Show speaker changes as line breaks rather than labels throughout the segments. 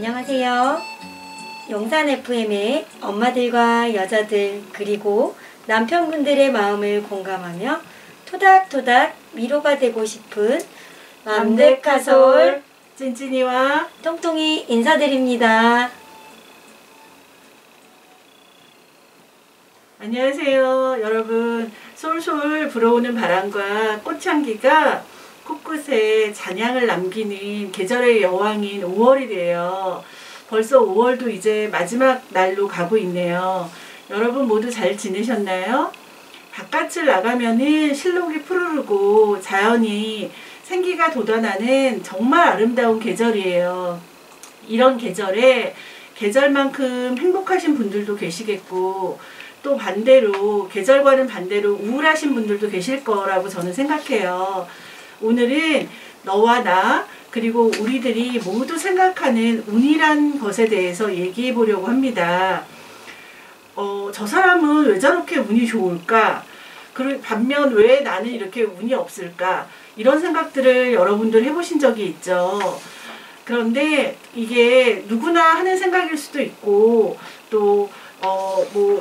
안녕하세요. 용산 FM의 엄마들과 여자들 그리고 남편분들의 마음을 공감하며 토닥토닥 위로가 되고 싶은 맘데카솔
찐찐이와
통통이 인사드립니다.
안녕하세요. 여러분, 솔솔 불어오는 바람과 꽃향기가 곳곳에 잔향을 남기는 계절의 여왕인 5월이래요. 벌써 5월도 이제 마지막 날로 가고 있네요. 여러분 모두 잘 지내셨나요? 바깥을 나가면은 실록이 푸르르고 자연이 생기가 돋아나는 정말 아름다운 계절이에요. 이런 계절에 계절만큼 행복하신 분들도 계시겠고, 또 반대로 계절과는 반대로 우울하신 분들도 계실 거라고 저는 생각해요. 오늘은 너와 나 그리고 우리들이 모두 생각하는 운이란 것에 대해서 얘기해 보려고 합니다. 저 사람은 왜 저렇게 운이 좋을까? 그리고 반면 왜 나는 이렇게 운이 없을까? 이런 생각들을 여러분들 해보신 적이 있죠. 그런데 이게 누구나 하는 생각일 수도 있고, 또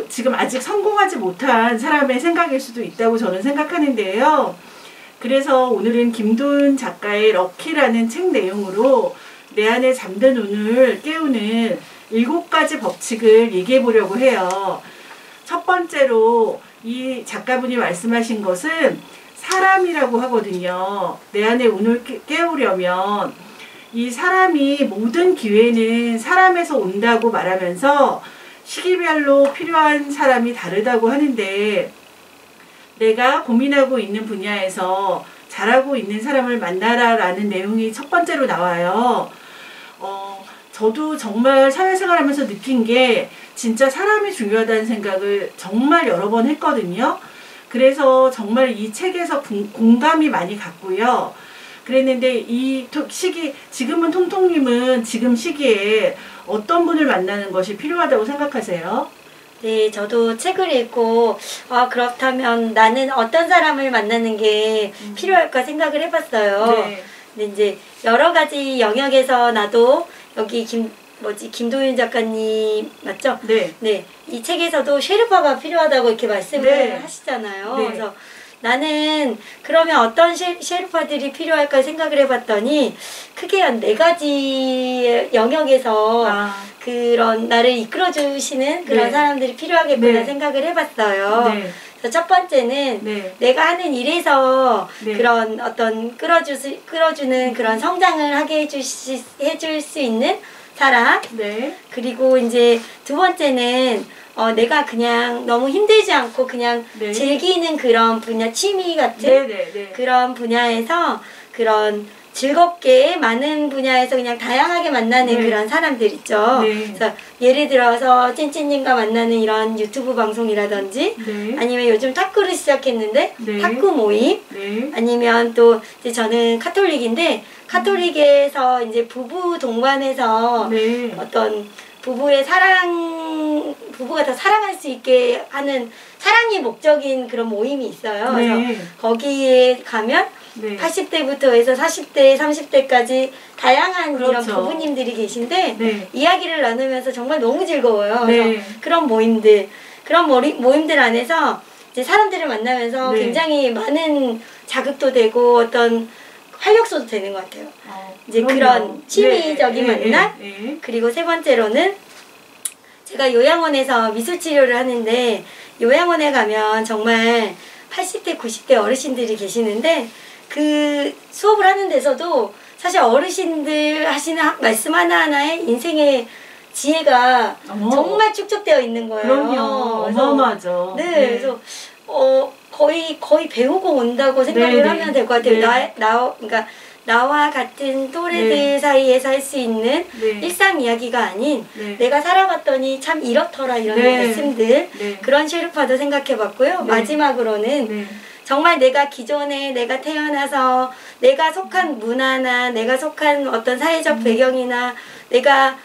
지금 아직 성공하지 못한 사람의 생각일 수도 있다고 저는 생각하는데요. 그래서 오늘은 김도은 작가의 럭키라는 책 내용으로 내 안에 잠든 운을 깨우는 7가지 법칙을 얘기해 보려고 해요. 첫 번째로 이 작가분이 말씀하신 것은 사람이라고 하거든요. 내 안에 운을 깨우려면 이 사람이 모든 기회는 사람에서 온다고 말하면서 시기별로 필요한 사람이 다르다고 하는데, 내가 고민하고 있는 분야에서 잘하고 있는 사람을 만나라 라는 내용이 첫 번째로 나와요. 저도 정말 사회생활하면서 느낀 게 진짜 사람이 중요하다는 생각을 정말 여러 번 했거든요. 그래서 정말 이 책에서 공감이 많이 갔고요. 그랬는데 이 시기, 지금은 통통님은 지금 시기에 어떤 분을 만나는 것이 필요하다고 생각하세요?
네, 저도 책을 읽고 그렇다면 나는 어떤 사람을 만나는 게 필요할까 생각을 해봤어요.
네.
근데 이제 여러 가지 영역에서 나도 여기 김도윤 작가님 맞죠?
네.
네, 이 책에서도 쉐르파가 필요하다고 이렇게 말씀을
네.
하시잖아요.
네.
그래서 나는 그러면 어떤 쉐르파들이 필요할까 생각을 해봤더니 크게 한 4가지 영역에서 그런 나를 이끌어주시는 그런
네.
사람들이 필요하겠구나
네.
생각을 해봤어요.
네.
첫 번째는
네.
내가 하는 일에서
네.
그런 어떤 끌어주는 그런 성장을 하게 해줄 수 있는 사람.
네.
그리고 이제 두 번째는 내가 그냥 너무 힘들지 않고 그냥
네.
즐기는 그런 분야, 취미 같은
네. 네. 네.
그런 분야에서 그런 즐겁게 많은 분야에서 그냥 다양하게 만나는
네.
그런 사람들 있죠.
네.
그래서 예를 들어서 찐찐님과 만나는 이런 유튜브 방송이라든지
네.
아니면 요즘 탁구를 시작했는데
네.
탁구 모임
네.
아니면 또 이제 저는 카톨릭인데 카톨릭에서 이제 부부 동반해서
네.
어떤 부부가 더 사랑할 수 있게 하는 사랑이 목적인 그런 모임이 있어요.
네.
그래서 거기에 가면
네.
80대부터 해서 40대, 30대까지 다양한
그렇죠.
이런 부부님들이 계신데
네.
이야기를 나누면서 정말 너무 즐거워요.
네.
그래서 그런 모임들 안에서 이제 사람들을 만나면서
네.
굉장히 많은 자극도 되고 어떤 활력소도 되는 것 같아요. 이제
그럼요.
그런 취미적인
네.
만남.
네.
그리고 세 번째로는 제가 요양원에서 미술치료를 하는데 요양원에 가면 정말 80대, 90대 어르신들이 계시는데 그 수업을 하는 데서도 사실 어르신들 하시는 말씀 하나하나에 인생의 지혜가 정말 축적되어 있는 거예요.
그럼요.
그래서
어마어마하죠.
네, 그래서 거의 배우고 온다고 생각을
네, 네.
하면 될 것 같아요.
네.
그러니까 나와 같은 또래들
네.
사이에서 할 수 있는
네.
일상 이야기가 아닌
네.
내가 살아봤더니 참 이렇더라 이런
네.
말씀들
네.
그런 쉐르파도 생각해봤고요.
네.
마지막으로는
네.
정말 내가 기존에 내가 태어나서 내가 속한 문화나 내가 속한 어떤 사회적 배경이나 내가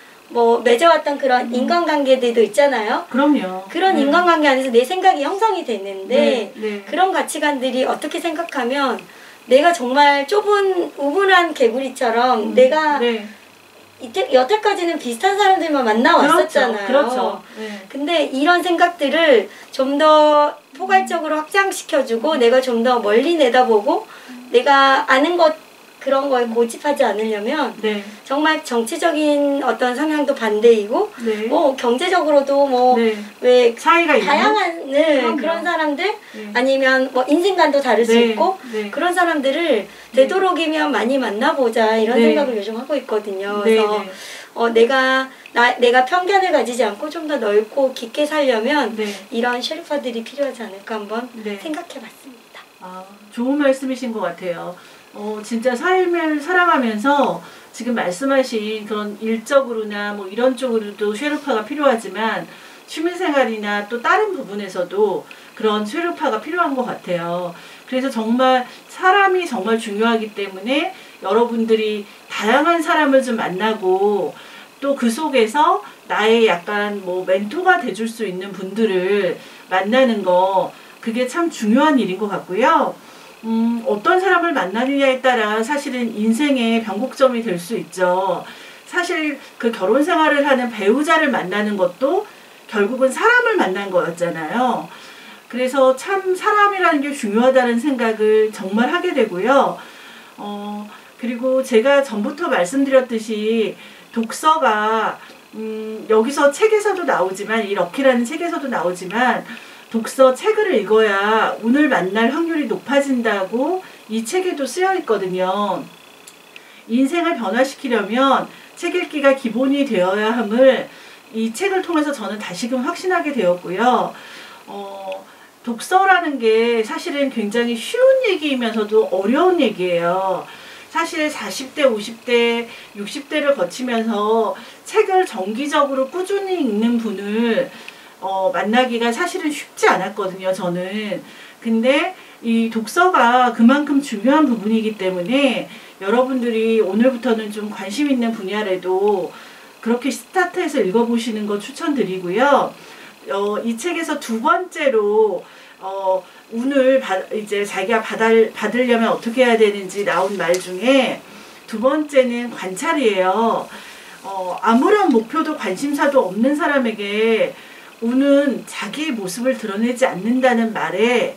맺어왔던 그런 인간관계들도 있잖아요.
그럼요.
그런
네.
인간관계 안에서 내 생각이 형성이 됐는데
네. 네.
그런 가치관들이 어떻게 생각하면 내가 정말 좁은 우물한 개구리처럼 내가
네.
여태까지는 비슷한 사람들만 만나왔었잖아요.
그렇죠. 네.
근데 이런 생각들을 좀 더 포괄적으로 확장시켜주고 내가 좀 더 멀리 내다보고 내가 아는 것 그런 거에 고집하지 않으려면
네.
정말 정치적인 어떤 성향도 반대이고
네.
뭐 경제적으로도 뭐 왜
네. 차이가
다양한 그런 사람들
네.
아니면 뭐 인생관도 다를 수
네.
있고
네.
그런 사람들을 되도록이면 많이 만나보자 이런
네.
생각을 요즘 하고 있거든요.
네.
그래서
네.
내가 편견을 가지지 않고 좀 더 넓고 깊게 살려면
네.
이런 셰르파들이 필요하지 않을까 한번
네.
생각해봤습니다.
좋은 말씀이신 것 같아요. 진짜 삶을 살아가면서 지금 말씀하신 그런 일적으로나 뭐 이런 쪽으로도 쉐르파가 필요하지만 취미생활이나 또 다른 부분에서도 그런 쉐르파가 필요한 것 같아요. 그래서 정말 사람이 정말 중요하기 때문에 여러분들이 다양한 사람을 좀 만나고 또 그 속에서 나의 약간 뭐 멘토가 돼줄 수 있는 분들을 만나는 거 그게 참 중요한 일인 것 같고요. 어떤 사람을 만나느냐에 따라 사실은 인생의 변곡점이 될 수 있죠. 사실 그 결혼 생활을 하는 배우자를 만나는 것도 결국은 사람을 만난 거였잖아요. 그래서 참 사람이라는 게 중요하다는 생각을 정말 하게 되고요. 그리고 제가 전부터 말씀드렸듯이 독서가 여기서 책에서도 나오지만 이 럭키라는 책에서도 나오지만 독서 책을 읽어야 오늘 만날 확률이 높아진다고 이 책에도 쓰여 있거든요. 인생을 변화시키려면 책 읽기가 기본이 되어야 함을 이 책을 통해서 저는 다시금 확신하게 되었고요. 독서라는 게 사실은 굉장히 쉬운 얘기이면서도 어려운 얘기예요. 사실 40대, 50대, 60대를 거치면서 책을 정기적으로 꾸준히 읽는 분을 만나기가 사실은 쉽지 않았거든요, 저는. 근데 이 독서가 그만큼 중요한 부분이기 때문에 여러분들이 오늘부터는 좀 관심 있는 분야라도 그렇게 스타트해서 읽어보시는 거 추천드리고요. 이 책에서 두 번째로 운을 이제 자기가 받으려면 어떻게 해야 되는지 나온 말 중에 두 번째는 관찰이에요. 아무런 목표도 관심사도 없는 사람에게 운은 자기의 모습을 드러내지 않는다는 말에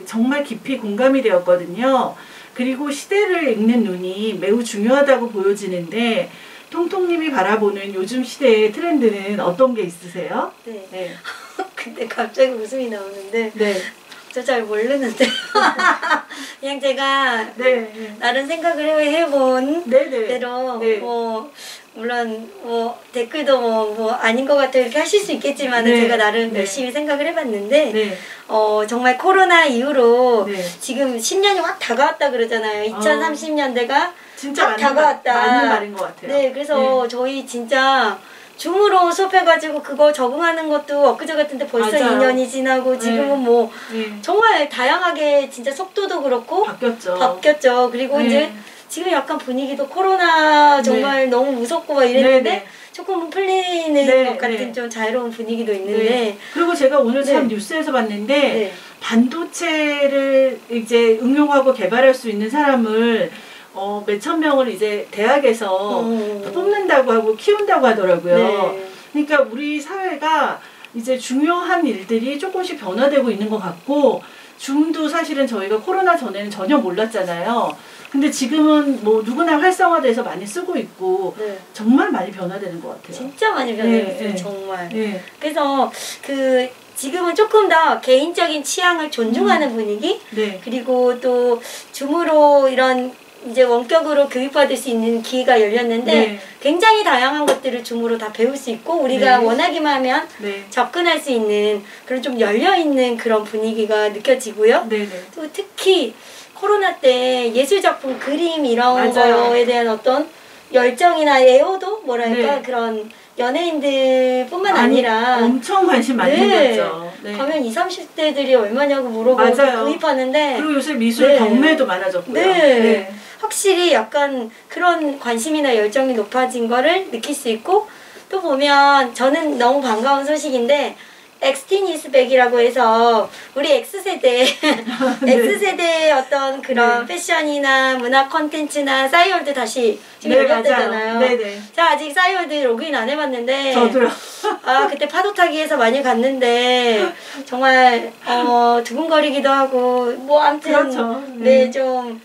정말 깊이 공감이 되었거든요. 그리고 시대를 읽는 눈이 매우 중요하다고 보여지는데 통통님이 바라보는 요즘 시대의 트렌드는 어떤 게 있으세요?
네.
네.
근데 갑자기 웃음이 나오는데
네.
저 잘 모르는데 그냥 제가
네.
나름 생각을 해본
네네.
대로
네.
뭐 물론 뭐 댓글도 뭐 아닌 것 같아요 이렇게 하실 수 있겠지만
네.
제가 나름
네.
열심히 생각을 해봤는데
네.
정말 코로나 이후로
네.
지금 10년이 확 다가왔다 그러잖아요. 2030년대가
진짜
확 다가왔다.
맞는 말인 것 같아요.
네, 그래서 저희 진짜 줌으로 수업해가지고 그거 적응하는 것도 엊그제 같은데 벌써
맞아요.
2년이 지나고 지금은 뭐 정말 다양하게 진짜 속도도 그렇고 바뀌었죠. 그리고 이제 지금 약간 분위기도 코로나 정말 너무 무섭고 막 이랬는데 조금 풀리는 것 같은 좀 자유로운 분위기도 있는데
그리고 제가 오늘 참 뉴스에서 봤는데 반도체를 이제 응용하고 개발할 수 있는 사람을 몇천 명을 이제 대학에서 뽑는다고 하고 키운다고 하더라고요. 그러니까 우리 사회가 이제 중요한 일들이 조금씩 변화되고 있는 것 같고 줌도 사실은 저희가 코로나 전에는 전혀 몰랐잖아요. 근데 지금은 뭐 누구나 활성화돼서 많이 쓰고 있고 정말 많이 변화되는 것 같아요.
진짜 많이 변화됐어요. 정말. 그래서 지금은 조금 더 개인적인 취향을 존중하는 분위기 그리고 또 줌으로 이런 이제 원격으로 교육받을 수 있는 기회가 열렸는데 굉장히 다양한 것들을 줌으로 다 배울 수 있고 우리가 원하기만 하면 접근할 수 있는 그런 좀 열려있는 그런 분위기가 느껴지고요. 또 특히 코로나 때 예술작품, 그림 이런 거에 대한 어떤 열정이나 애호도 뭐랄까 그런 연예인들뿐만 아니라
엄청 관심 많이 생겼죠.
가면 20, 30대들이 얼마냐고 물어보고 구입하는데
그리고 요새 미술 경매도 많아졌고요.
확실히 약간 그런 관심이나 열정이 높아진 거를 느낄 수 있고 또 보면 저는 너무 반가운 소식인데 엑스티니스백이라고 해서 우리 X세대
네.
X세대의 어떤 그런
네.
패션이나 문화 콘텐츠나 싸이월드 다시 지금
네,
열렸대잖아요.
네네.
자, 아직 싸이월드 로그인 안 해봤는데
저도요.
아, 그때 파도 타기에서 많이 갔는데 정말 두근거리기도 하고 뭐 아무튼
그렇죠.
네, 좀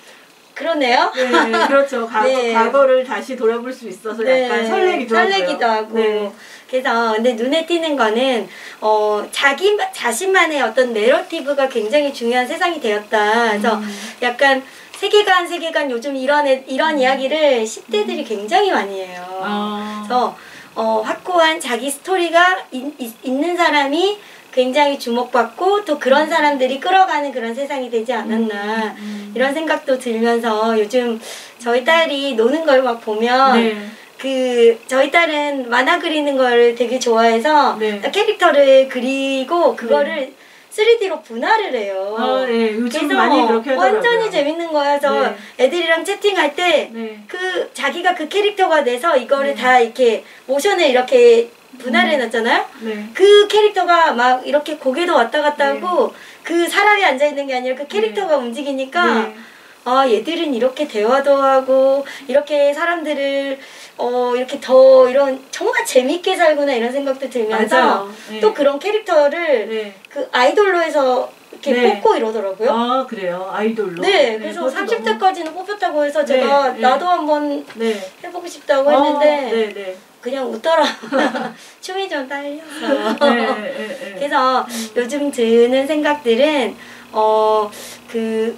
그러네요.
네, 그렇죠.
네.
과거를 다시 돌아볼 수 있어서 약간 설레기도
하고.
네.
그래서 근데 눈에 띄는 거는 자기 자신만의 어떤 내러티브가 굉장히 중요한 세상이 되었다. 그래서 약간 세계관 요즘 이런 이야기를 10대들이 굉장히 많이 해요. 그래서 확고한 자기 스토리가 있는 사람이 굉장히 주목받고 또 그런 사람들이 끌어가는 그런 세상이 되지 않았나 이런 생각도 들면서 요즘 저희 딸이 노는 걸 막 보면
네.
저희 딸은 만화 그리는 걸 되게 좋아해서
네.
캐릭터를 그리고 그거를 3D로 분할을 해요.
네. 요즘
그래서
많이 그렇게 하더라고요.
완전히 재밌는 거여서
네.
애들이랑 채팅할 때
네.
자기가 그 캐릭터가 돼서 이거를
네.
다 이렇게 모션을 이렇게 분할해 놨잖아요.
네.
그 캐릭터가 막 이렇게 고개도 왔다 갔다
네.
하고 그 사람이 앉아 있는 게 아니라 그 캐릭터가 움직이니까
네.
아, 얘들은 이렇게 대화도 하고 이렇게 사람들을 이렇게 더 이런 정말 재밌게 살구나 이런 생각도 들면서
맞아요. 네.
또 그런 캐릭터를
네.
그 아이돌로 해서 이렇게
네.
뽑고 이러더라고요.
아, 그래요? 아이돌로?
네, 그래서
그것도
30대까지는 뽑혔다고 해서
네,
제가
네.
나도 한번
네.
해보고 싶다고 했는데
네, 네.
그냥 웃더라. 춤이 좀 딸려서.
네.
그래서 요즘 드는 생각들은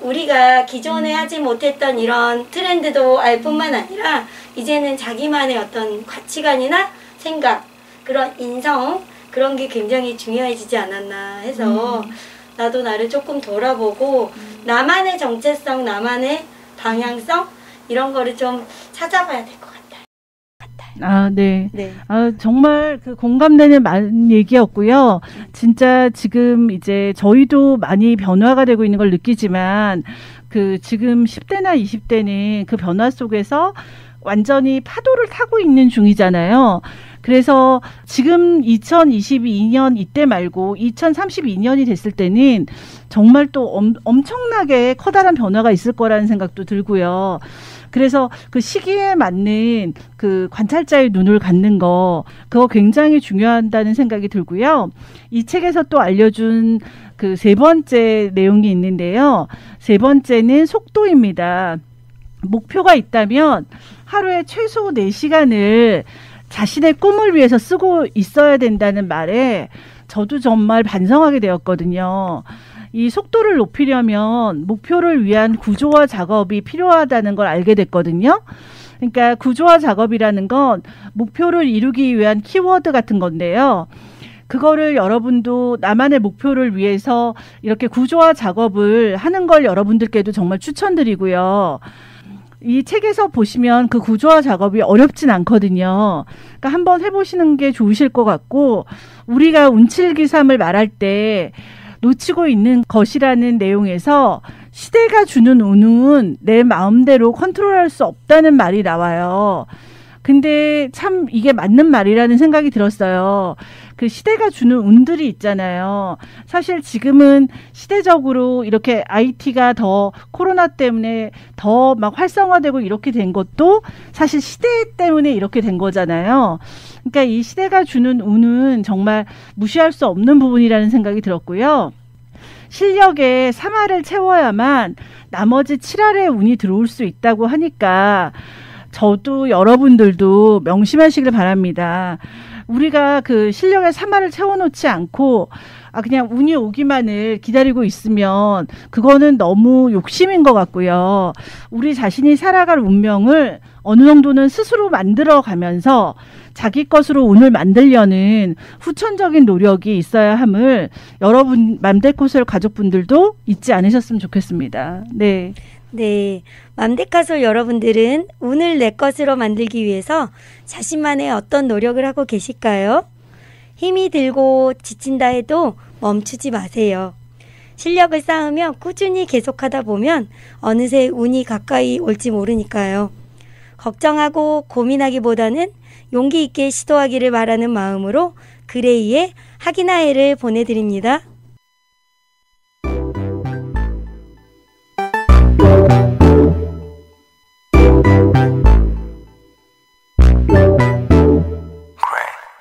우리가 기존에 하지 못했던 이런 트렌드도 알 뿐만 아니라 이제는 자기만의 어떤 가치관이나 생각, 그런 인성 그런 게 굉장히 중요해지지 않았나 해서 나도 나를 조금 돌아보고 나만의 정체성, 나만의 방향성 이런 거를 좀 찾아봐야 될 것 같아요.
아, 네.
네.
아, 정말 그 공감되는 얘기였고요. 진짜 지금 이제 저희도 많이 변화가 되고 있는 걸 느끼지만 그 지금 10대나 20대는 그 변화 속에서 완전히 파도를 타고 있는 중이잖아요. 그래서 지금 2022년 이때 말고 2032년이 됐을 때는 정말 또 엄청나게 커다란 변화가 있을 거라는 생각도 들고요. 그래서 그 시기에 맞는 그 관찰자의 눈을 갖는 그거 굉장히 중요하다는 생각이 들고요. 이 책에서 또 알려준 그 세 번째 내용이 있는데요. 세 번째는 속도입니다. 목표가 있다면 하루에 최소 4시간을 자신의 꿈을 위해서 쓰고 있어야 된다는 말에 저도 정말 반성하게 되었거든요. 이 속도를 높이려면 목표를 위한 구조화 작업이 필요하다는 걸 알게 됐거든요. 그러니까 구조화 작업이라는 건 목표를 이루기 위한 키워드 같은 건데요. 그거를 여러분도 나만의 목표를 위해서 이렇게 구조화 작업을 하는 걸 여러분들께도 정말 추천드리고요. 이 책에서 보시면 그 구조화 작업이 어렵진 않거든요. 그러니까 한번 해보시는 게 좋으실 것 같고, 우리가 운칠기삼을 말할 때 놓치고 있는 것이라는 내용에서 시대가 주는 운은 내 마음대로 컨트롤할 수 없다는 말이 나와요. 근데 참 이게 맞는 말이라는 생각이 들었어요. 그 시대가 주는 운들이 있잖아요. 사실 지금은 시대적으로 이렇게 IT가 더 코로나 때문에 더 막 활성화되고 이렇게 된 것도 사실 시대 때문에 이렇게 된 거잖아요. 그러니까 이 시대가 주는 운은 정말 무시할 수 없는 부분이라는 생각이 들었고요. 실력의 3할을 채워야만 나머지 7할의 운이 들어올 수 있다고 하니까 저도 여러분들도 명심하시길 바랍니다. 우리가 그 실력의 3할을 채워놓지 않고 그냥 운이 오기만을 기다리고 있으면 그거는 너무 욕심인 것 같고요. 우리 자신이 살아갈 운명을 어느 정도는 스스로 만들어가면서 자기 것으로 운을 만들려는 후천적인 노력이 있어야 함을 여러분 맘대코솔 가족분들도 잊지 않으셨으면 좋겠습니다. 네.
네, 맘데카솔 여러분들은 운을 내 것으로 만들기 위해서 자신만의 어떤 노력을 하고 계실까요? 힘이 들고 지친다 해도 멈추지 마세요. 실력을 쌓으며 꾸준히 계속하다 보면 어느새 운이 가까이 올지 모르니까요. 걱정하고 고민하기보다는 용기 있게 시도하기를 바라는 마음으로 그레이의 하기나해를 보내드립니다.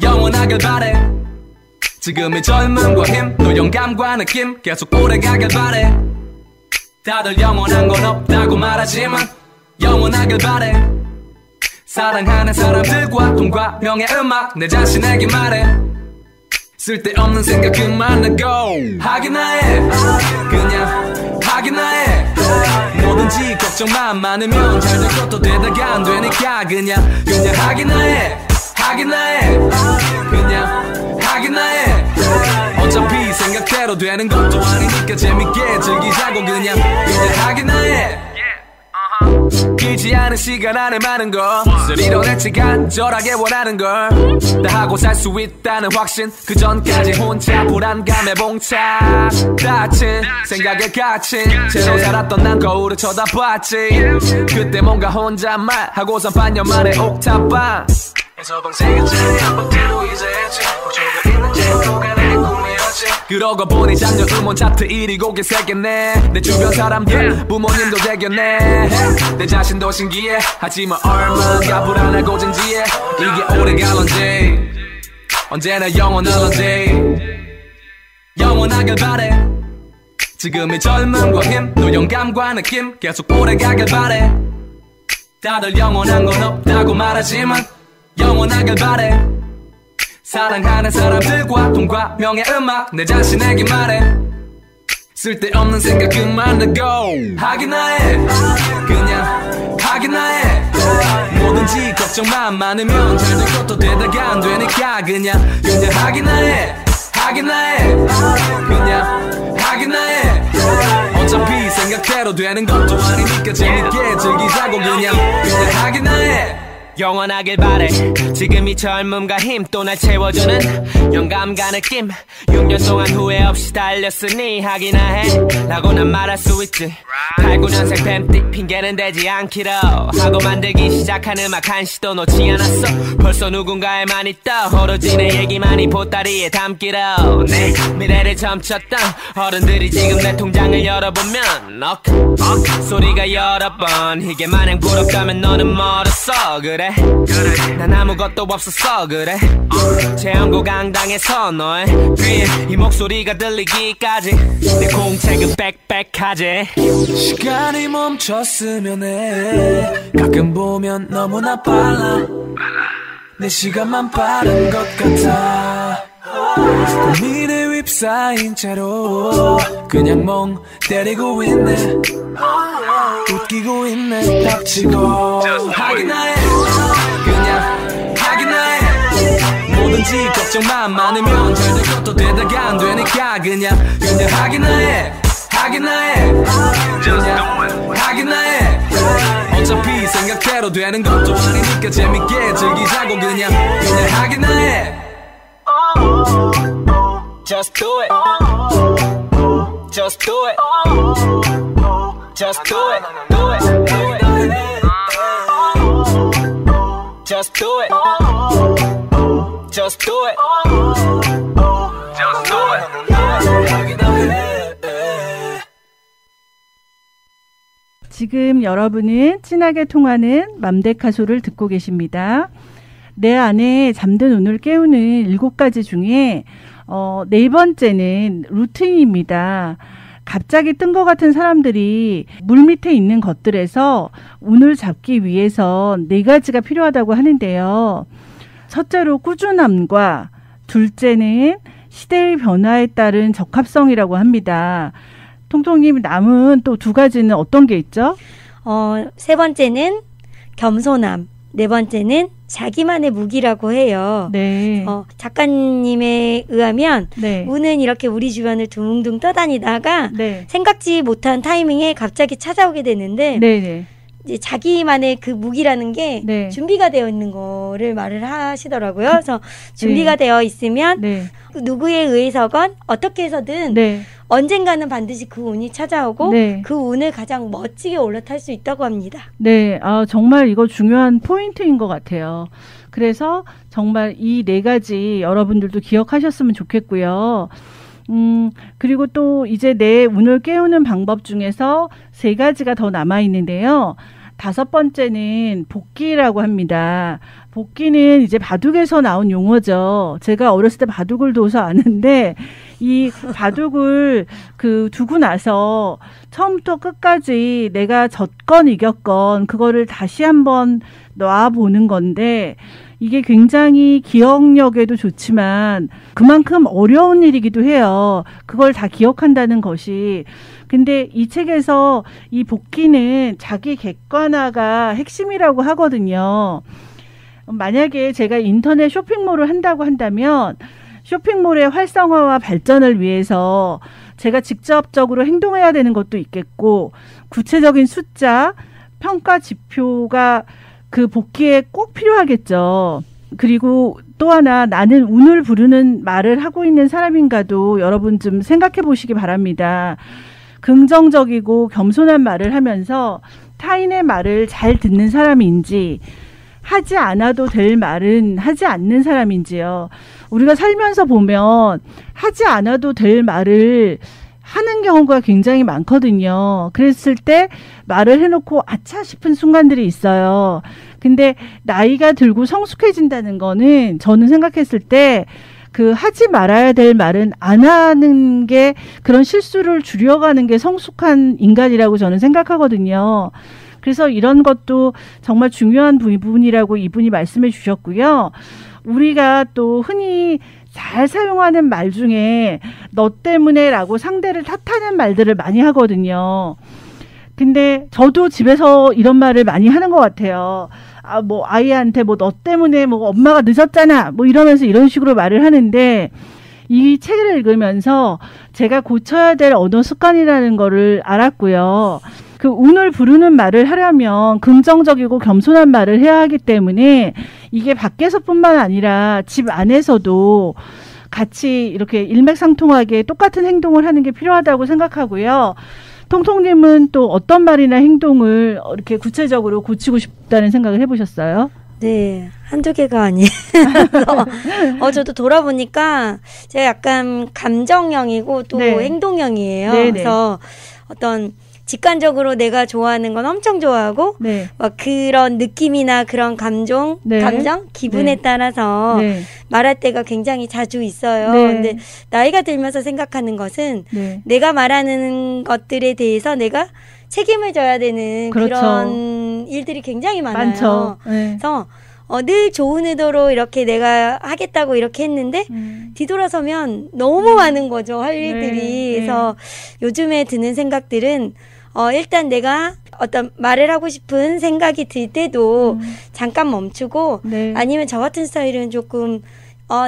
영원하길 바래. 지금의 젊음과 힘, 또 영감과 느낌 계속 오래가길 바래. 다들 영원한 건 없다고 말하지만 영원하길 바래. 사랑하는 사람들과 돈과 명예 음악 내 자신에게 말해. 쓸데없는 생각 그만하고 하기나 해. 그냥 하기나 해. 뭐든지 걱정만 많으면 잘 될 것도 되다가 안 되니까 그냥 하기나 해. 하기나 해. 그냥 하기나 해. 어차피 생각대로 되는 것도 아니니까 재밌게 즐기자고 그냥 하기나 해. 길지 않은 시간 안에 많은 것을 이뤄냈지 간절하게 원하는 걸 다 하고 살 수 있다는 확신 그 전까지 혼자 불안감에 봉착 다친 생각에 갇힌 채로 살았던 난 거울을 쳐다봤지 그때 뭔가 혼잣말 하고선 반년 만에 옥탑방 에서 방생의 자리 한번 뒤로 이제 했지 조금 있는 제도가 내 꿈이었지 그러고 보니 작년 음원 차트 1위 곡에 새겼네 내 주변 사람들 부모님도 대견해 내 자신도 신기해 하지만 얼마나 불안하고 진지해 이게 오래갈런지 언제나 영원할런지 영원하길 바래 지금의 젊음과 힘 또 영감과 느낌 계속 오래가길 바래 다들 영원한 건 없다고 말하지만 영원하길 바래 사랑하는 사람들과 돈과 명예 음악 내 자신에게 말해 쓸데없는 생각 그만하고 하기나 해 그냥 하기나 해 뭐든지 걱정만 많으면 잘 될 것도 되다가 안 되니까 그냥 하기나 해 하기나 해 그냥 하기나 해 어차피 생각대로 되는 것도 아니니까 재밌게 즐기자고 그냥 하기나 해 영원하길 바래 지금 이 젊음과 힘 또 날 채워주는 영감과 느낌 6년 동안 후회 없이 달렸으니 하기나 해 라고 난 말할 수 있지 8, 9년생 뱀띠 핑계는 되지 않기로 하고 만들기 시작한 음악 한 시도 놓지 않았어 벌써 누군가의 많이 떠 오로지 내 얘기만이 보따리에 담기로 내 미래를 점쳤던 어른들이 지금 내 통장을 열어보면 소리가 여러 번 이게 마냥 부럽다면 너는 멀었어 그래 난 아무것도 없었어 그래 체험고 강당에서 너의 귀에 이 목소리가 들리기까지 내 공책은 빽빽하지 시간이 멈췄으면 해 가끔 보면 너무나 빨라 내 시간만 빠른 것 같아 고민에 휩싸인 채로 그냥 멍 때리고 있네 웃기고 있네 닥치고 하기나 해 그냥 하기나 해 뭐든지 걱정만 많으면 잘 될 것도 되다가 안 되니까 그냥 하기나 해 하기나 해 그냥 하기나 해 어차피 생각대로 되는 것도 아니니까 재밌게 즐기자고 그냥 하기나 해 Just do it Just do it Just do it Do it Do it Just do it Just do it Just do it
지금 여러분은 진하게 통하는 맘데카소를 듣고 계십니다. 내 안에 잠든 운을 깨우는 7가지 중에 네 번째는 루틴입니다. 갑자기 뜬 것 같은 사람들이 물 밑에 있는 것들에서 운을 잡기 위해서 4가지가 필요하다고 하는데요. 첫째로 꾸준함과 둘째는 시대의 변화에 따른 적합성이라고 합니다. 통통님 남은 또 2가지는 어떤 게 있죠?
세 번째는 겸손함, 네 번째는 자기만의 무기라고 해요.
네.
작가님에 의하면
네.
운은 이렇게 우리 주변을 둥둥 떠다니다가
네.
생각지 못한 타이밍에 갑자기 찾아오게 되는데
네.
이제 자기만의 그 무기라는 게
네.
준비가 되어 있는 거를 말을 하시더라고요. 그래서 준비가 되어 있으면
네.
누구에 의해서건 어떻게 해서든
네.
언젠가는 반드시 그 운이 찾아오고
네.
그 운을 가장 멋지게 올라탈 수 있다고 합니다.
네, 정말 이거 중요한 포인트인 것 같아요. 그래서 정말 이 네 가지 여러분들도 기억하셨으면 좋겠고요. 그리고 또 이제 내 운을 깨우는 방법 중에서 3가지가 더 남아 있는데요. 5번째는 복기라고 합니다. 복기는 이제 바둑에서 나온 용어죠. 제가 어렸을 때 바둑을 둬서 아는데 이 바둑을 두고 나서 처음부터 끝까지 내가 졌건 이겼건 그거를 다시 한번 놔보는 건데 이게 굉장히 기억력에도 좋지만 그만큼 어려운 일이기도 해요. 그걸 다 기억한다는 것이. 근데 이 책에서 이 복기는 자기 객관화가 핵심이라고 하거든요. 만약에 제가 인터넷 쇼핑몰을 한다고 한다면 쇼핑몰의 활성화와 발전을 위해서 제가 직접적으로 행동해야 되는 것도 있겠고 구체적인 숫자, 평가 지표가 그 복기에 꼭 필요하겠죠. 그리고 또 하나 나는 운을 부르는 말을 하고 있는 사람인가도 여러분 좀 생각해 보시기 바랍니다. 긍정적이고 겸손한 말을 하면서 타인의 말을 잘 듣는 사람인지 하지 않아도 될 말은 하지 않는 사람인지요. 우리가 살면서 보면 하지 않아도 될 말을 하는 경우가 굉장히 많거든요. 그랬을 때 말을 해놓고 아차 싶은 순간들이 있어요. 근데 나이가 들고 성숙해진다는 거는 저는 생각했을 때 하지 말아야 될 말은 안 하는 게 그런 실수를 줄여가는 게 성숙한 인간이라고 저는 생각하거든요. 그래서 이런 것도 정말 중요한 부분이라고 이분이 말씀해 주셨고요. 우리가 또 흔히 잘 사용하는 말 중에 너 때문에 라고 상대를 탓하는 말들을 많이 하거든요. 근데 저도 집에서 이런 말을 많이 하는 것 같아요. 아이한테 너 때문에 엄마가 늦었잖아. 이러면서 이런 식으로 말을 하는데 이 책을 읽으면서 제가 고쳐야 될 언어 습관이라는 거를 알았고요. 운을 부르는 말을 하려면 긍정적이고 겸손한 말을 해야 하기 때문에 이게 밖에서뿐만 아니라 집 안에서도 같이 이렇게 일맥상통하게 똑같은 행동을 하는 게 필요하다고 생각하고요. 통통님은 또 어떤 말이나 행동을 이렇게 구체적으로 고치고 싶다는 생각을 해보셨어요?
네, 한두 개가 아니에요. 저도 돌아보니까 제가 약간 감정형이고 또
네.
행동형이에요.
네네.
그래서 어떤 직관적으로 내가 좋아하는 건 엄청 좋아하고
네.
그런 느낌이나 그런 감정, 기분에
네.
따라서
네.
말할 때가 굉장히 자주 있어요.
네.
근데 나이가 들면서 생각하는 것은
네.
내가 말하는 것들에 대해서 내가 책임을 져야 되는
그렇죠.
그런 일들이 굉장히 많아요.
많죠. 네.
그래서 늘 좋은 의도로 이렇게 내가 하겠다고 이렇게 했는데 뒤돌아서면 너무 많은 거죠. 할 일들이.
네.
그래서 요즘에 드는 생각들은 일단 내가 어떤 말을 하고 싶은 생각이 들 때도 잠깐 멈추고
네.
아니면 저 같은 스타일은 조금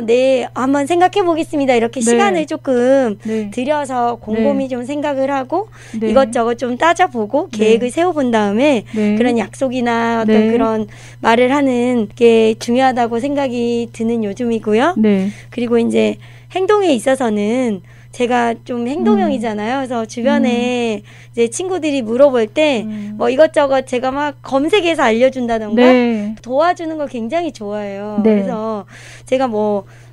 네, 한번 생각해 보겠습니다. 이렇게
네.
시간을 조금
네.
들여서 곰곰이 좀 생각을 하고
네.
이것저것 좀 따져보고
네.
계획을 세워본 다음에
네.
그런 약속이나 어떤
네.
그런 말을 하는 게 중요하다고 생각이 드는 요즘이고요.
네.
그리고 이제 행동에 있어서는 제가 좀 행동형이잖아요. 그래서 주변에 이제 친구들이 물어볼 때 이것저것 제가 막 검색해서 알려준다던가
네.
도와주는 걸 굉장히 좋아해요.
네.
그래서 제가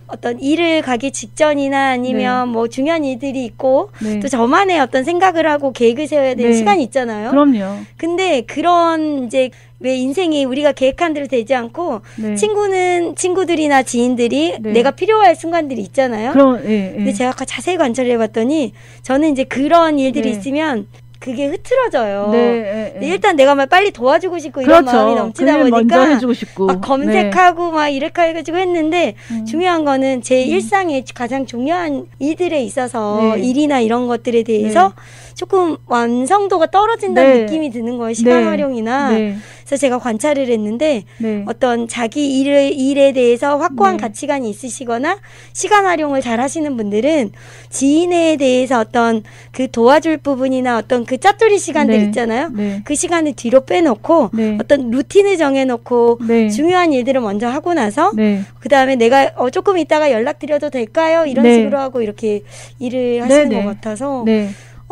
어떤 일을 가기 직전이나 아니면 중요한 일들이 있고
네.
또 저만의 어떤 생각을 하고 계획을 세워야 되는
네.
시간이 있잖아요.
그럼요.
근데 그런 이제 왜 인생이 우리가 계획한 대로 되지 않고
네.
친구들이나 지인들이
네.
내가 필요할 순간들이 있잖아요.
예.
근데 제가 아까 자세히 관찰을 해봤더니 저는 이제 그런 일들이
네.
있으면 그게 흐트러져요.
네.
일단 내가 막 빨리 도와주고 싶고 이런
그렇죠.
마음이 넘치다
그걸 먼저
보니까
해주고 싶고.
막 검색하고 막 이렇게 해가지고 했는데 중요한 거는 제 일상에 가장 중요한 일들에 있어서
네.
일이나 이런 것들에 대해서 조금 완성도가 떨어진다는
네.
느낌이 드는 거예요. 시간
네.
활용이나.
네.
그래서 제가 관찰을 했는데
네.
어떤 자기 일에 대해서 확고한
네.
가치관이 있으시거나 시간 활용을 잘 하시는 분들은 지인에 대해서 어떤 그 도와줄 부분이나 어떤 그 짜투리 시간들
네.
있잖아요.
네.
그 시간을 뒤로 빼놓고
네.
어떤 루틴을 정해놓고
네.
중요한 일들을 먼저 하고 나서
네.
그 다음에 내가 조금 이따가 연락드려도 될까요? 이런
네.
식으로 하고 이렇게 일을 하시는
네.
것 같아서
네.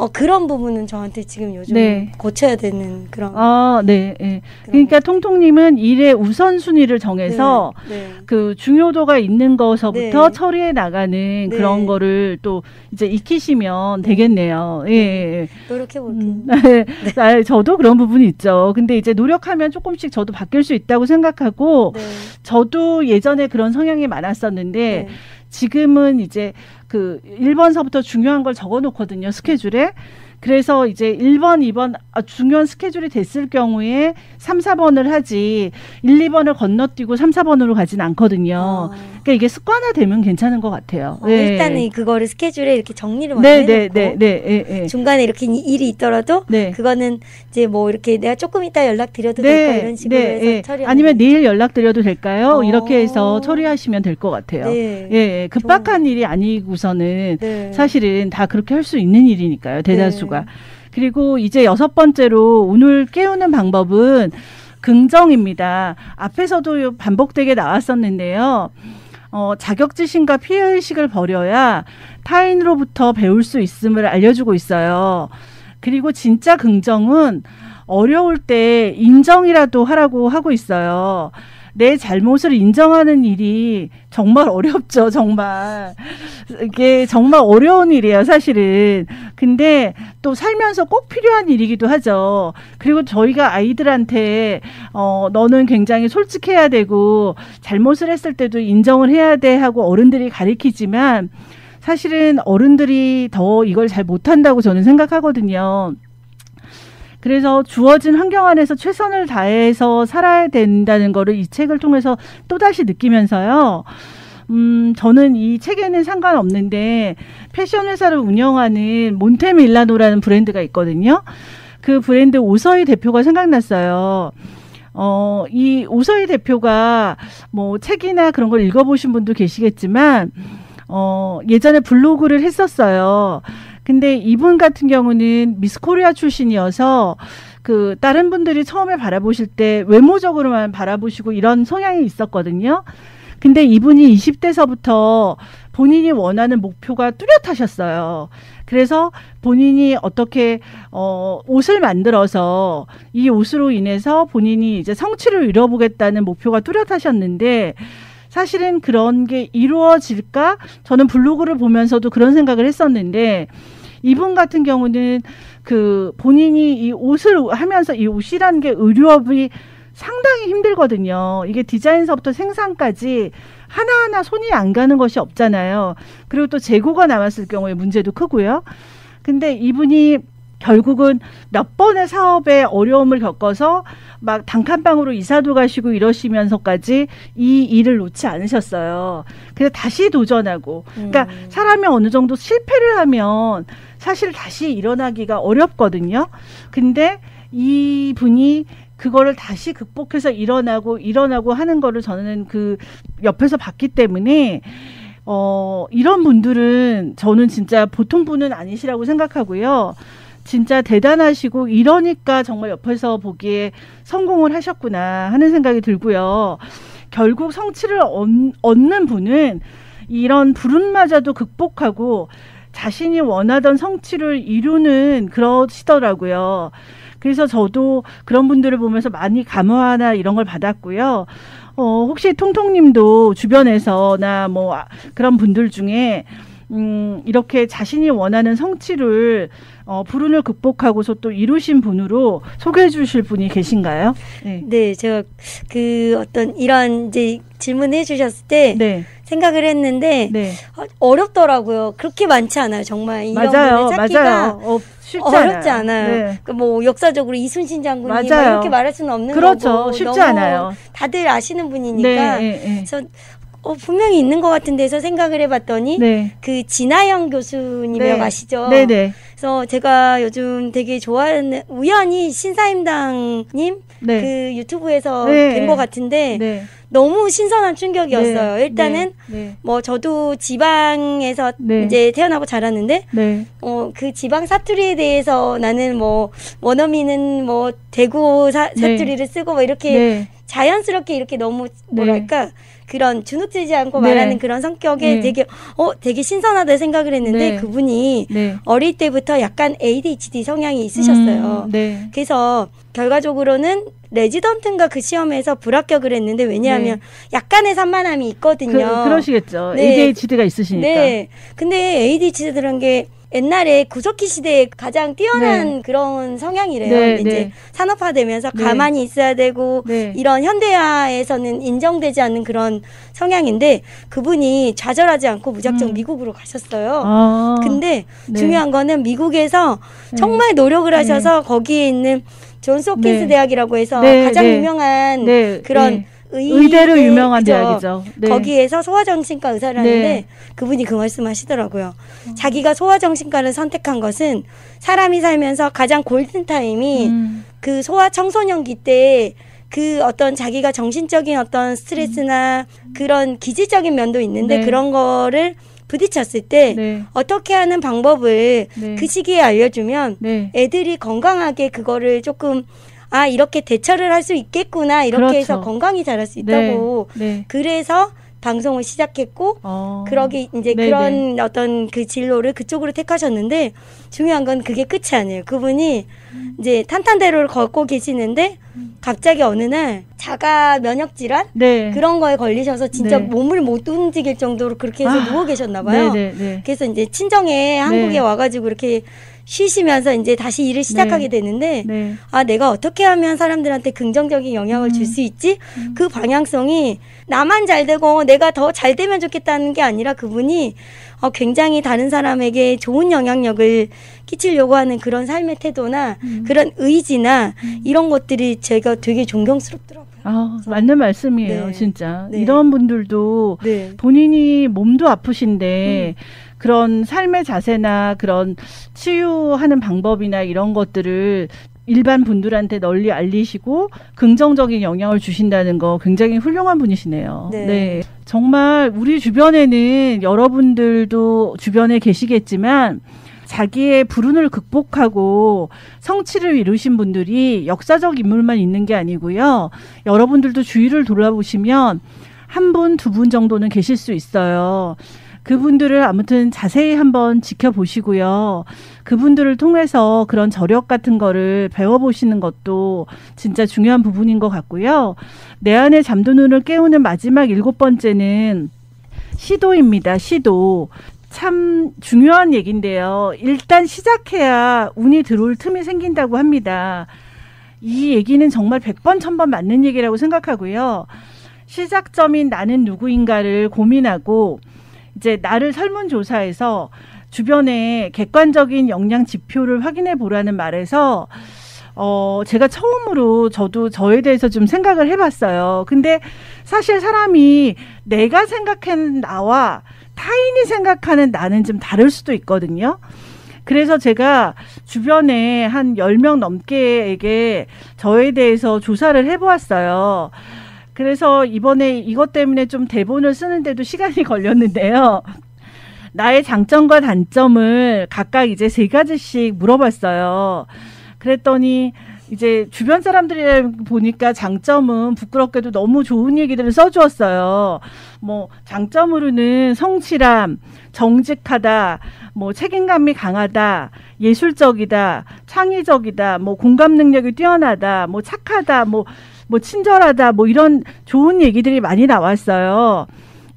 그런 부분은 저한테 지금 요즘
네.
고쳐야 되는 그런.
네. 네. 그러니까 통통님은 일의 우선순위를 정해서
네.
그 중요도가 있는 거서부터
네.
처리해 나가는
네.
그런 거를 또 이제 익히시면 되겠네요. 예. 예.
노력해 볼게요.
네. 저도 그런 부분이 있죠. 근데 이제 노력하면 조금씩 저도 바뀔 수 있다고 생각하고
네.
저도 예전에 그런 성향이 많았었는데
네.
지금은 이제 그 1번서부터 중요한 걸 적어 놓거든요. 스케줄에. 그래서 이제 1번, 2번 중요한 스케줄이 됐을 경우에 3, 4번을 하지 1, 2번을 건너뛰고 3, 4번으로 가진 않거든요. 그러니까 이게 습관화되면 괜찮은 것 같아요. 네.
일단은 그거를 스케줄에 이렇게 정리를 먼저 해놓고
네.
중간에 이렇게 일이 있더라도
네.
그거는 이제 뭐 이렇게 내가 조금 이따 연락드려도 될까 이런 식으로 해서 처리하는.
아니면 내일 연락드려도 될까요? 이렇게 해서 처리하시면 될 것 같아요.
네.
예, 급박한 일이 아니고서는
네.
사실은 다 그렇게 할 수 있는 일이니까요. 대다수가.
네.
그리고 이제 6번째로 오늘 깨우는 방법은 긍정입니다. 앞에서도 반복되게 나왔었는데요. 자격지심과 피해의식을 버려야 타인으로부터 배울 수 있음을 알려주고 있어요. 그리고 진짜 긍정은 어려울 때 인정이라도 하라고 하고 있어요. 내 잘못을 인정하는 일이 정말 어렵죠, 정말. 이게 정말 어려운 일이에요, 사실은. 근데 또 살면서 꼭 필요한 일이기도 하죠. 그리고 저희가 아이들한테, 너는 굉장히 솔직해야 되고, 잘못을 했을 때도 인정을 해야 돼 하고 어른들이 가르치지만, 사실은 어른들이 더 이걸 잘 못한다고 저는 생각하거든요. 그래서 주어진 환경 안에서 최선을 다해서 살아야 된다는 거를 이 책을 통해서 또다시 느끼면서요. 저는 이 책에는 상관없는데 패션 회사를 운영하는 몬테밀라노라는 브랜드가 있거든요. 그 브랜드 오서희 대표가 생각났어요. 이 오서희 대표가 뭐 책이나 그런 걸 읽어보신 분도 계시겠지만, 예전에 블로그를 했었어요. 근데 이분 같은 경우는 미스 코리아 출신이어서 그 다른 분들이 처음에 바라보실 때 외모적으로만 바라보시고 이런 성향이 있었거든요. 근데 이분이 20대서부터 본인이 원하는 목표가 뚜렷하셨어요. 그래서 본인이 어떻게 옷을 만들어서 이 옷으로 인해서 본인이 이제 성취를 이뤄보겠다는 목표가 뚜렷하셨는데 사실은 그런 게 이루어질까? 저는 블로그를 보면서도 그런 생각을 했었는데 이분 같은 경우는 그 본인이 이 옷을 하면서 이 옷이라는 게 의류업이 상당히 힘들거든요. 이게 디자인서부터 생산까지 하나하나 손이 안 가는 것이 없잖아요. 그리고 또 재고가 남았을 경우에 문제도 크고요. 근데 이분이 결국은 몇 번의 사업에 어려움을 겪어서 막 단칸방으로 이사도 가시고 이러시면서까지 이 일을 놓지 않으셨어요. 그래서 다시 도전하고, 그러니까 사람이 어느 정도 실패를 하면 사실 다시 일어나기가 어렵거든요. 근데 이 분이 그거를 다시 극복해서 일어나고 하는 거를 저는 그 옆에서 봤기 때문에 이런 분들은 저는 진짜 보통 분은 아니시라고 생각하고요. 진짜 대단하시고 이러니까 정말 옆에서 보기에 성공을 하셨구나 하는 생각이 들고요. 결국 성취를 얻는 분은 이런 불운마저도 극복하고 자신이 원하던 성취를 이루는 그러시더라고요. 그래서 저도 그런 분들을 보면서 많이 감화나 이런 걸 받았고요. 혹시 통통님도 주변에서나 뭐 그런 분들 중에 이렇게 자신이 원하는 성취를 불운을 극복하고서 또 이루신 분으로 소개해 주실 분이 계신가요?
네, 제가 그 어떤 이런 이제 질문해 주셨을 때
네.
생각을 했는데
네.
어렵더라고요. 그렇게 많지 않아요. 정말 이런
맞아요.
분을 찾기가
맞아요. 쉽지
어렵지 않아요.
네.
그 뭐 역사적으로 이순신 장군님 뭐
맞아요.
이렇게 말할 수는 없는
그렇죠.
거고
쉽지
너무
않아요.
다들 아시는 분이니까
네.
그래서 분명히 있는 것 같은 데서 생각을 해봤더니
네.
그 진아영 교수님이라고 아시죠?
네네.
그래서 제가 요즘 되게 좋아하는 우연히 신사임당님
네.
그 유튜브에서
네.
뵌 것 같은데
네.
너무 신선한 충격이었어요.
네.
일단은
네.
뭐 저도 지방에서
네.
이제 태어나고 자랐는데
네.
그 지방 사투리에 대해서 나는 뭐 원어민은 뭐 대구 사투리를 쓰고 뭐 이렇게
네.
자연스럽게 이렇게 너무 뭐랄까 그런 주눅들지 않고
네.
말하는 그런 성격에
네.
되게 신선하다 생각을 했는데
네.
그분이
네.
어릴 때부터 약간 ADHD 성향이 있으셨어요.
네.
그래서 결과적으로는 레지던트인가 그 시험에서 불합격을 했는데 왜냐하면 약간의 산만함이 있거든요.
그러시겠죠.
네.
ADHD가 있으시니까.
네. 근데 ADHD라는 게 옛날에 구석기 시대에 가장 뛰어난 그런 성향이래요.
네,
근데 이제
네.
산업화되면서
네.
가만히 있어야 되고
네.
이런 현대화에서는 인정되지 않는 그런 성향인데 그분이 좌절하지 않고 무작정 미국으로 가셨어요.
아.
근데
네.
중요한 거는 미국에서
네.
정말 노력을 하셔서 거기에 있는 존스 홉킨스
네.
대학이라고 해서
네,
가장
네.
유명한
네.
그런
네. 의대로 유명한
그죠?
대학이죠. 네.
거기에서 소아정신과 의사를 하는데
네.
그분이 그 말씀 하시더라고요. 자기가 소아정신과를 선택한 것은 사람이 살면서 가장 골든타임이 그 소아 청소년기 때 그 어떤 자기가 정신적인 어떤 스트레스나 그런 기질적인 면도 있는데
네.
그런 거를 부딪혔을 때
네.
어떻게 하는 방법을
네.
그 시기에 알려주면
네.
애들이 건강하게 그거를 조금 이렇게 대처를 할 수 있겠구나 이렇게
그렇죠.
해서 건강히 자랄 수 있다고
네.
그래서 방송을 시작했고 그러기 이제
네네.
그런 어떤 그 진로를 그쪽으로 택하셨는데 중요한 건 그게 끝이 아니에요. 그분이 이제 탄탄대로를 걷고 계시는데 갑자기 어느 날 자가 면역 질환
네.
그런 거에 걸리셔서 진짜
네.
몸을 못 움직일 정도로 그렇게 해서 누워 계셨나 봐요.
네.
그래서 이제 친정에 한국에 와가지고 이렇게 쉬시면서 이제 다시 일을 시작하게 되는데
네.
내가 어떻게 하면 사람들한테 긍정적인 영향을 줄 수 있지? 그 방향성이 나만 잘 되고 내가 더 잘 되면 좋겠다는 게 아니라 그분이 굉장히 다른 사람에게 좋은 영향력을 끼치려고 하는 그런 삶의 태도나 그런 의지나 이런 것들이 제가 되게 존경스럽더라고요.
맞는 말씀이에요.
네.
진짜.
네.
이런 분들도
네.
본인이 몸도 아프신데 그런 삶의 자세나 그런 치유하는 방법이나 이런 것들을 일반 분들한테 널리 알리시고 긍정적인 영향을 주신다는 거 굉장히 훌륭한 분이시네요.
네.
정말 우리 주변에는 여러분들도 주변에 계시겠지만 자기의 불운을 극복하고 성취를 이루신 분들이 역사적 인물만 있는 게 아니고요. 여러분들도 주위를 돌아보시면 한 분, 두 분 정도는 계실 수 있어요. 그분들을 아무튼 자세히 한번 지켜보시고요. 그분들을 통해서 그런 저력 같은 거를 배워보시는 것도 진짜 중요한 부분인 것 같고요. 내 안에 잠든 눈을 깨우는 마지막 7번째는 시도입니다. 시도. 참 중요한 얘기인데요. 일단 시작해야 운이 들어올 틈이 생긴다고 합니다. 이 얘기는 정말 100번, 1000번 맞는 얘기라고 생각하고요. 시작점인 나는 누구인가를 고민하고 이제 나를 설문조사해서 주변에 객관적인 역량 지표를 확인해 보라는 말에서 제가 처음으로 저도 저에 대해서 좀 생각을 해봤어요. 근데 사실 사람이 내가 생각하는 나와 타인이 생각하는 나는 좀 다를 수도 있거든요. 그래서 제가 주변에 한 10명 넘게에게 저에 대해서 조사를 해보았어요. 그래서 이번에 이것 때문에 좀 대본을 쓰는데도 시간이 걸렸는데요. 나의 장점과 단점을 각각 이제 3가지씩 물어봤어요. 그랬더니 이제 주변 사람들이 보니까 장점은 부끄럽게도 너무 좋은 얘기들을 써주었어요. 뭐 장점으로는 성실함, 정직하다, 뭐 책임감이 강하다, 예술적이다, 창의적이다, 뭐 공감 능력이 뛰어나다, 뭐 착하다, 뭐 친절하다, 뭐 이런 좋은 얘기들이 많이 나왔어요.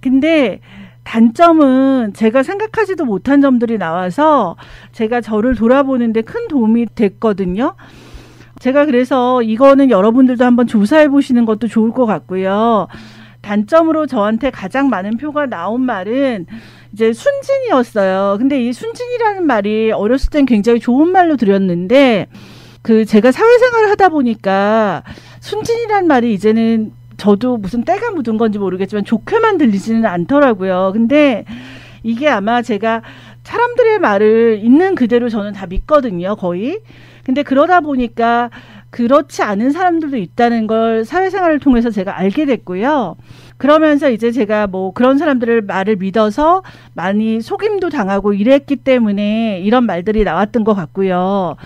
근데 단점은 제가 생각하지도 못한 점들이 나와서 제가 저를 돌아보는데 큰 도움이 됐거든요. 제가 그래서 이거는 여러분들도 한번 조사해 보시는 것도 좋을 것 같고요. 단점으로 저한테 가장 많은 표가 나온 말은 이제 순진이었어요. 근데 이 순진이라는 말이 어렸을 땐 굉장히 좋은 말로 들었는데 제가 사회생활을 하다 보니까 순진이라는 말이 이제는 저도 무슨 때가 묻은 건지 모르겠지만 좋게만 들리지는 않더라고요. 근데 이게 아마 제가 사람들의 말을 있는 그대로 저는 다 믿거든요, 거의. 근데 그러다 보니까 그렇지 않은 사람들도 있다는 걸 사회생활을 통해서 제가 알게 됐고요. 그러면서 이제 제가 뭐 그런 사람들을 말을 믿어서 많이 속임도 당하고 이랬기 때문에 이런 말들이 나왔던 것 같고요.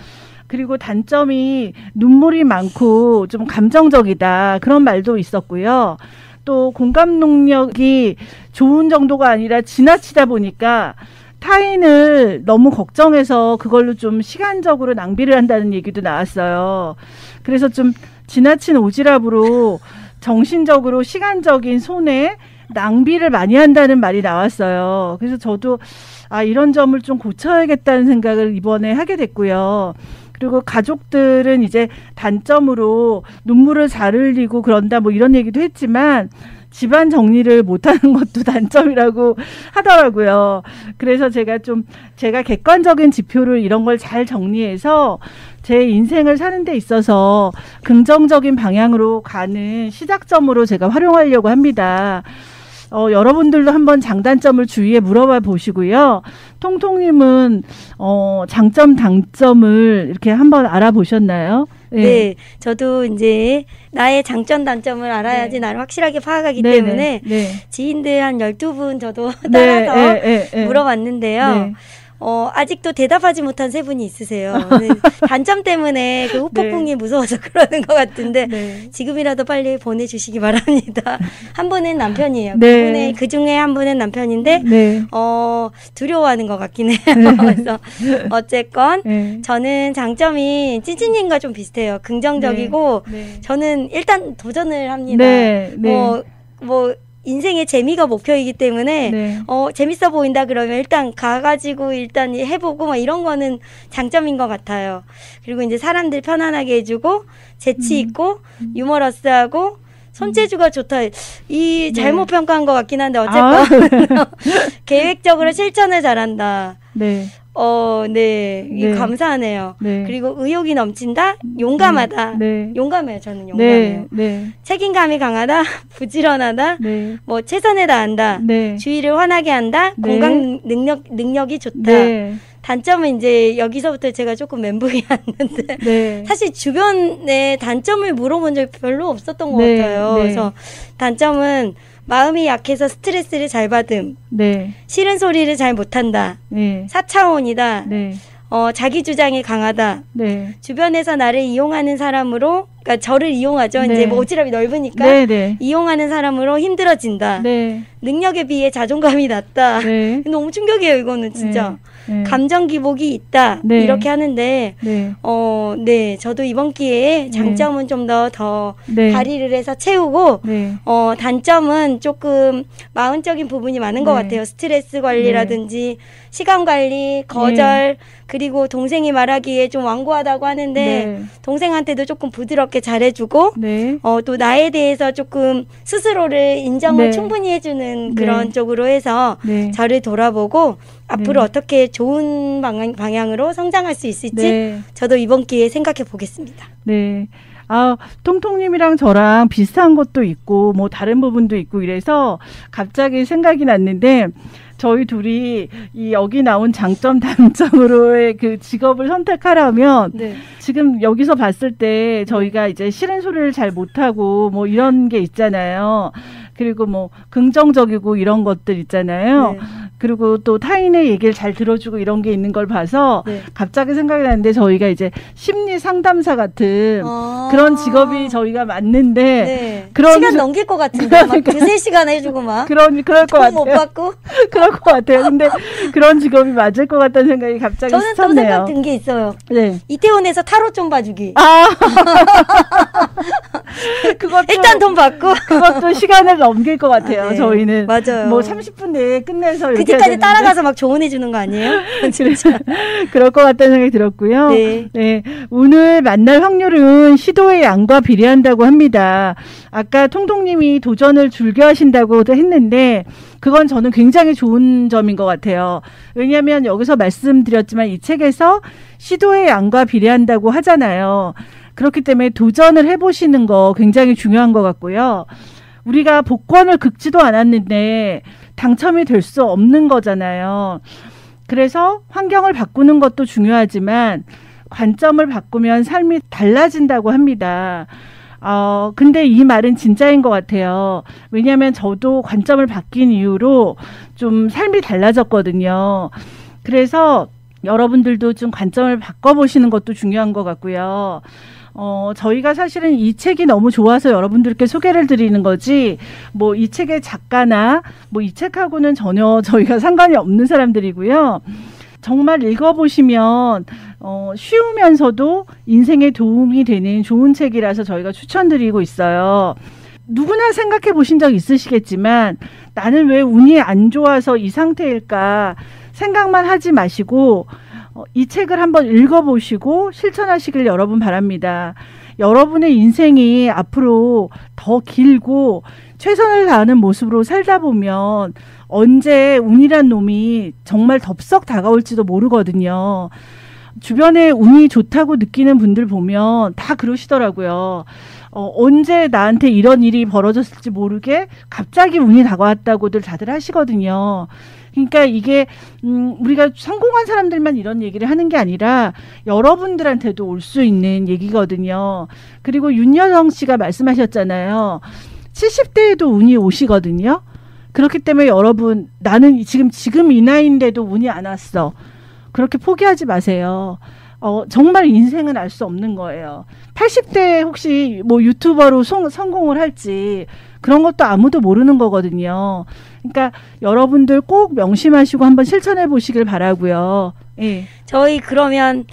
그리고 단점이 눈물이 많고 좀 감정적이다. 그런 말도 있었고요. 또 공감 능력이 좋은 정도가 아니라 지나치다 보니까 타인을 너무 걱정해서 그걸로 좀 시간적으로 낭비를 한다는 얘기도 나왔어요. 그래서 좀 지나친 오지랖으로 정신적으로 시간적인 손해, 낭비를 많이 한다는 말이 나왔어요. 그래서 저도 이런 점을 좀 고쳐야겠다는 생각을 이번에 하게 됐고요. 그리고 가족들은 이제 단점으로 눈물을 잘 흘리고 그런다 뭐 이런 얘기도 했지만 집안 정리를 못하는 것도 단점이라고 하더라고요. 그래서 제가 객관적인 지표를 이런 걸 잘 정리해서 제 인생을 사는 데 있어서 긍정적인 방향으로 가는 시작점으로 제가 활용하려고 합니다. 여러분들도 한번 장단점을 주위에 물어봐 보시고요. 통통님은 장점, 단점을 이렇게 한번 알아보셨나요?
네, 저도 이제 나의 장점, 단점을 알아야지
네.
나를 확실하게 파악하기
네,
때문에
네.
지인들 한 12분 저도
네,
따라서 물어봤는데요.
네.
아직도 대답하지 못한 세 분이 있으세요. 네, 단점 때문에 그 후폭풍이 무서워서 그러는 것 같은데
네.
지금이라도 빨리 보내주시기 바랍니다. 한 분은 남편이에요.
네.
그 중에 한 분은 남편인데
네.
두려워하는 것 같긴 해요. 그래서 어쨌건
네.
저는 장점이 찌찌님과 좀 비슷해요. 긍정적이고
네.
저는 일단 도전을 합니다.
네. 네.
뭐 인생의 재미가 목표이기 때문에
네.
재밌어 보인다 그러면 일단 가가지고 일단 해보고 막 이런 거는 장점인 것 같아요. 그리고 이제 사람들 편안하게 해주고 재치 있고 유머러스하고 손재주가 좋다. 이 잘못 평가한 것 같긴 한데 어쨌건 계획적으로 실천을 잘한다.
네.
네.
네.
감사하네요.
네.
그리고 의욕이 넘친다. 용감하다.
네.
용감해요. 저는 용감해요.
네.
책임감이 강하다. 부지런하다.
네.
뭐 최선을 다한다.
네.
주위를 환하게 한다.
네.
공감 능력이 좋다.
네.
단점은 이제 여기서부터 제가 조금 멘붕이 왔는데
네.
사실 주변에 단점을 물어본 적이 별로 없었던 것
네.
같아요.
네.
그래서 단점은 마음이 약해서 스트레스를 잘 받음.
네.
싫은 소리를 잘 못한다.
네.
4차원이다.
네.
자기 주장이 강하다.
네.
주변에서 나를 이용하는 사람으로, 그러니까 저를 이용하죠.
네.
이제 뭐 오지랖이 넓으니까
네. 네.
이용하는 사람으로 힘들어진다.
네.
능력에 비해 자존감이 낮다.
네.
너무 충격이에요, 이거는 진짜.
네.
감정 기복이 있다.
네.
이렇게 하는데,
네.
네, 저도 이번 기회에 장점은 좀 더
네.
발휘를 해서 채우고,
네.
단점은 조금 마음적인 부분이 많은 것
네.
같아요. 스트레스 관리라든지 시간 관리, 거절, 그리고 동생이 말하기에 좀 완고하다고 하는데
네.
동생한테도 조금 부드럽게 잘해주고
네.
또 나에 대해서 조금 스스로를 인정을
네.
충분히 해주는
네.
그런 쪽으로 해서
네.
저를 돌아보고 앞으로
네.
어떻게 좋은 방향으로 성장할 수 있을지
네.
저도 이번 기회에 생각해 보겠습니다.
네. 통통님이랑 저랑 비슷한 것도 있고, 뭐, 다른 부분도 있고, 이래서 갑자기 생각이 났는데, 저희 둘이 여기 나온 장점, 단점으로의 그 직업을 선택하려면,
네.
지금 여기서 봤을 때 저희가 이제 싫은 소리를 잘 못하고, 뭐, 이런 게 있잖아요. 그리고 뭐, 긍정적이고 이런 것들 있잖아요.
네.
그리고 또 타인의 얘기를 잘 들어주고 이런 게 있는 걸 봐서
네.
갑자기 생각이 났는데 저희가 이제 심리 상담사 같은 그런 직업이 저희가 맞는데
네.
그런
시간 넘길 것 같은데 막 두세 시간 해주고 막
그럴 것
돈 못
같아요.
받고
그럴 것 같아요. 근데 그런 직업이 맞을 것 같다는 생각이 갑자기
저는 또
스쳤네요.
생각 든 게 있어요.
네.
이태원에서 타로 좀 봐주기.
그것도
일단 돈 받고
그것도 시간을 넘길 것 같아요.
네.
저희는
맞아요.
뭐 30분 내에 끝내서
그
이렇게 해야
뒤까지
되는데
따라가서 막 조언해 주는 거 아니에요? 진짜.
그럴 것 같다는 생각이 들었고요.
네.
오늘 만날 확률은 시도의 양과 비례한다고 합니다. 아까 통통님이 도전을 즐겨하신다고 했는데 그건 저는 굉장히 좋은 점인 것 같아요. 왜냐하면 여기서 말씀드렸지만 이 책에서 시도의 양과 비례한다고 하잖아요. 그렇기 때문에 도전을 해보시는 거 굉장히 중요한 것 같고요. 우리가 복권을 긁지도 않았는데 당첨이 될 수 없는 거잖아요. 그래서 환경을 바꾸는 것도 중요하지만 관점을 바꾸면 삶이 달라진다고 합니다. 근데 이 말은 진짜인 것 같아요. 왜냐하면 저도 관점을 바뀐 이후로 좀 삶이 달라졌거든요. 그래서 여러분들도 좀 관점을 바꿔보시는 것도 중요한 것 같고요. 저희가 사실은 이 책이 너무 좋아서 여러분들께 소개를 드리는 거지, 뭐 이 책의 작가나 뭐 이 책하고는 전혀 저희가 상관이 없는 사람들이고요. 정말 읽어보시면 쉬우면서도 인생에 도움이 되는 좋은 책이라서 저희가 추천드리고 있어요. 누구나 생각해 보신 적 있으시겠지만 나는 왜 운이 안 좋아서 이 상태일까 생각만 하지 마시고 이 책을 한번 읽어보시고 실천하시길 여러분 바랍니다. 여러분의 인생이 앞으로 더 길고 최선을 다하는 모습으로 살다 보면 언제 운이란 놈이 정말 덥석 다가올지도 모르거든요. 주변에 운이 좋다고 느끼는 분들 보면 다 그러시더라고요. 언제 나한테 이런 일이 벌어졌을지 모르게 갑자기 운이 다가왔다고들 다들 하시거든요. 그러니까 이게 우리가 성공한 사람들만 이런 얘기를 하는 게 아니라 여러분들한테도 올 수 있는 얘기거든요. 그리고 윤여정 씨가 말씀하셨잖아요. 70대에도 운이 오시거든요. 그렇기 때문에 여러분, 나는 지금 이 나이인데도 운이 안 왔어. 그렇게 포기하지 마세요. 정말 인생은 알 수 없는 거예요. 80대에 혹시 뭐 유튜버로 성공을 할지 그런 것도 아무도 모르는 거거든요. 그러니까 여러분들 꼭 명심하시고 한번 실천해 보시길 바라고요. 예.
저희 그러면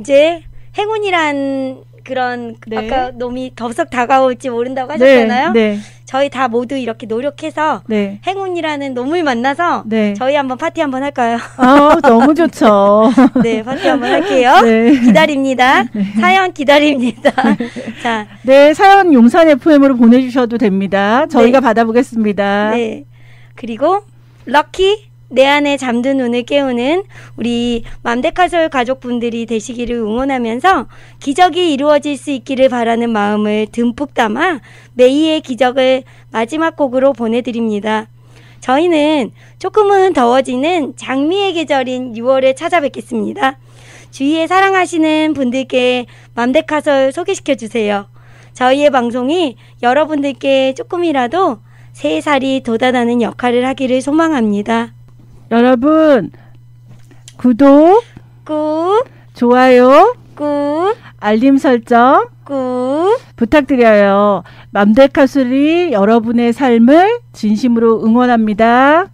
이제 행운이란 그런
네.
아까 놈이 덥석 다가올지 모른다고 하셨잖아요.
네.
저희 다 모두 이렇게 노력해서
네.
행운이라는 놈을 만나서
네.
저희 한번 파티 한번 할까요?
너무 좋죠.
네, 파티 한번 할게요.
네.
기다립니다. 사연 기다립니다. 자,
네, 사연 용산 FM으로 보내주셔도 됩니다. 저희가 받아보겠습니다.
네. 그리고 럭키 내 안에 잠든 눈을 깨우는 우리 맘데카솔 가족분들이 되시기를 응원하면서 기적이 이루어질 수 있기를 바라는 마음을 듬뿍 담아 메이의 기적을 마지막 곡으로 보내드립니다. 저희는 조금은 더워지는 장미의 계절인 6월에 찾아뵙겠습니다. 주위에 사랑하시는 분들께 맘데카솔 소개시켜주세요. 저희의 방송이 여러분들께 조금이라도 새살이 돋아나는 역할을 하기를 소망합니다.
여러분, 구독,
꾹,
좋아요,
꾹,
알림 설정
꾹.
부탁드려요. 맘데카솔이 여러분의 삶을 진심으로 응원합니다.